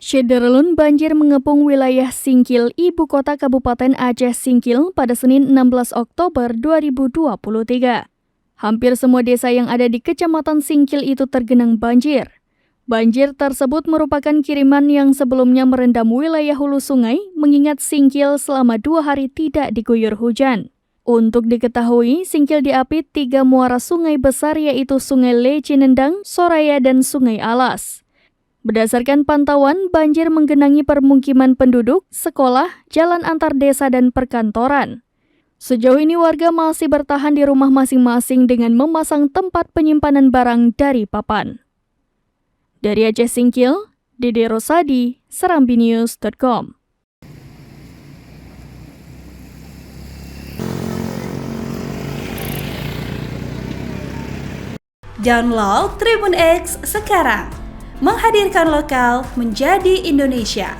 Syederlun banjir mengepung wilayah Singkil, ibu kota Kabupaten Aceh Singkil pada Senin 16 Oktober 2023. Hampir semua desa yang ada di Kecamatan Singkil itu tergenang banjir. Banjir tersebut merupakan kiriman yang sebelumnya merendam wilayah hulu sungai, mengingat Singkil selama 2 hari tidak diguyur hujan. Untuk diketahui, Singkil diapit 3 muara sungai besar yaitu Sungai Le Cinendang, Soraya, dan Sungai Alas. Berdasarkan pantauan, banjir menggenangi permukiman penduduk, sekolah, jalan antar desa, dan perkantoran. Sejauh ini warga masih bertahan di rumah masing-masing dengan memasang tempat penyimpanan barang dari papan. Dari Aceh Singkil, Dede Rosadi, serambinews.com. Download Tribun X sekarang, menghadirkan lokal menjadi Indonesia.